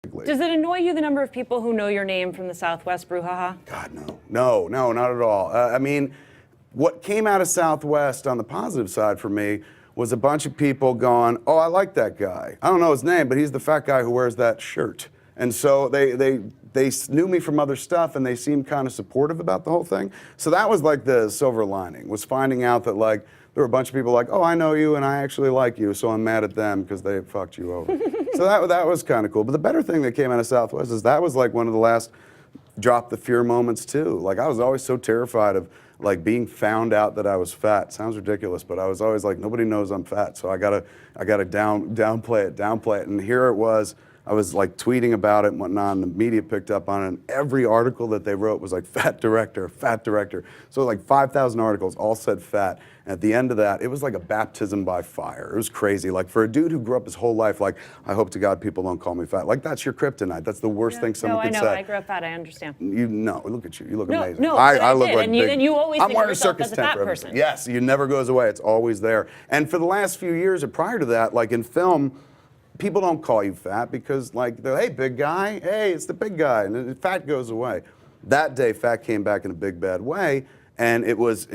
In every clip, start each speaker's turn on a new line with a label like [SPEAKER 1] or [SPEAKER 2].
[SPEAKER 1] Does it annoy you the number of people who know your name from the Southwest brouhaha?
[SPEAKER 2] God, no. No, not at all. I mean, what came out of Southwest on the positive side for me was a bunch of people going, oh, I like that guy. I don't know his name, but he's the fat guy who wears that shirt. And so they knew me from other stuff, and they seemed kind of supportive about the whole thing. So that was like the silver lining, was finding out that like there were a bunch of people like, oh, I know you and I actually like you, so I'm mad at them because they fucked you over. So that was kind of cool. But the better thing that came out of Southwest is that was like one of the last drop the fear moments too. Like I was always so terrified of like being found out that I was fat. Sounds ridiculous, but I was always like, nobody knows I'm fat, so I gotta downplay it. And here it was. I was like tweeting about it and whatnot, and the media picked up on it, and every article that they wrote was like fat director, fat director. So like 5,000 articles all said fat. And at the end of that, it was like a baptism by fire. It was crazy. Like for a dude who grew up his whole life, like, I hope to God people don't call me fat. Like that's your kryptonite. That's the worst thing someone could say.
[SPEAKER 1] No, I know. I grew up fat. I understand.
[SPEAKER 2] You know, look at you. You look amazing.
[SPEAKER 1] No,
[SPEAKER 2] I look
[SPEAKER 1] did.
[SPEAKER 2] like
[SPEAKER 1] And you always
[SPEAKER 2] I'm
[SPEAKER 1] think of
[SPEAKER 2] wearing a
[SPEAKER 1] yourself
[SPEAKER 2] circus
[SPEAKER 1] as a
[SPEAKER 2] tent
[SPEAKER 1] fat
[SPEAKER 2] for everything.
[SPEAKER 1] person.
[SPEAKER 2] Yes, it never goes away. It's always there. And for the last few years or prior to that, like in film, people don't call you fat because like, they're, hey, big guy, hey, it's the big guy, and then fat goes away. That day, fat came back in a big bad way, and it was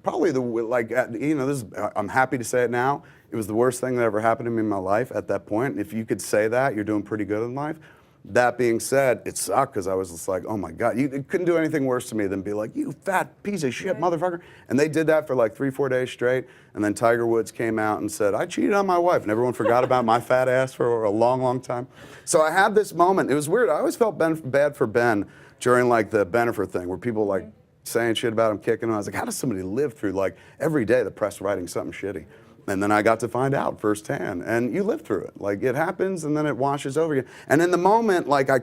[SPEAKER 2] probably the, like, you know, this is, I'm happy to say it now, it was the worst thing that ever happened to me in my life at that point. If you could say that, you're doing pretty good in life. That being said, it sucked because I was just like, oh my God, it couldn't do anything worse to me than be like, you fat piece of shit motherfucker. And they did that for like 3-4 days straight. And then Tiger Woods came out and said, I cheated on my wife. And everyone forgot about my fat ass for a long, long time. So I had this moment. It was weird. I always felt bad for Ben during like the Bennifer thing where people like saying shit about him, kicking him. I was like, how does somebody live through like every day the press writing something shitty? And then I got to find out firsthand. And you live through it. Like it happens and then it washes over you. And in the moment, like I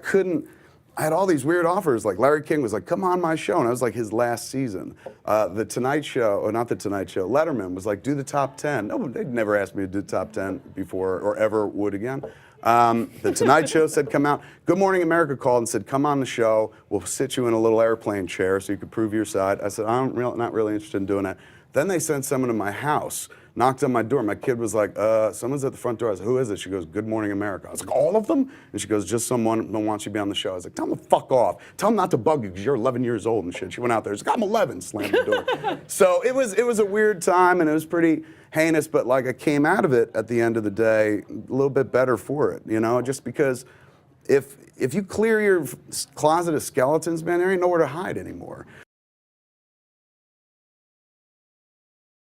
[SPEAKER 2] had all these weird offers. Like Larry King was like, come on my show. And I was like his last season. The Tonight Show, or not the Tonight Show, Letterman was like, do the top 10. No, they'd never asked me to do the top 10 before or ever would again. The Tonight Show said, come out. Good Morning America called and said, come on the show. We'll sit you in a little airplane chair so you could prove your side. I said, not really interested in doing that. Then they sent someone to my house. Knocked on my door. My kid was like, someone's at the front door. I said, who is it? She goes, Good Morning America. I was like, all of them? And she goes, just someone who wants you to be on the show. I was like, tell them to fuck off. Tell them not to bug you because you're 11 years old and shit. She went out there. She's like, I'm 11, slammed the door. So it was a weird time and it was pretty heinous, but like I came out of it at the end of the day a little bit better for it, you know, just because if you clear your closet of skeletons, man, there ain't nowhere to hide anymore.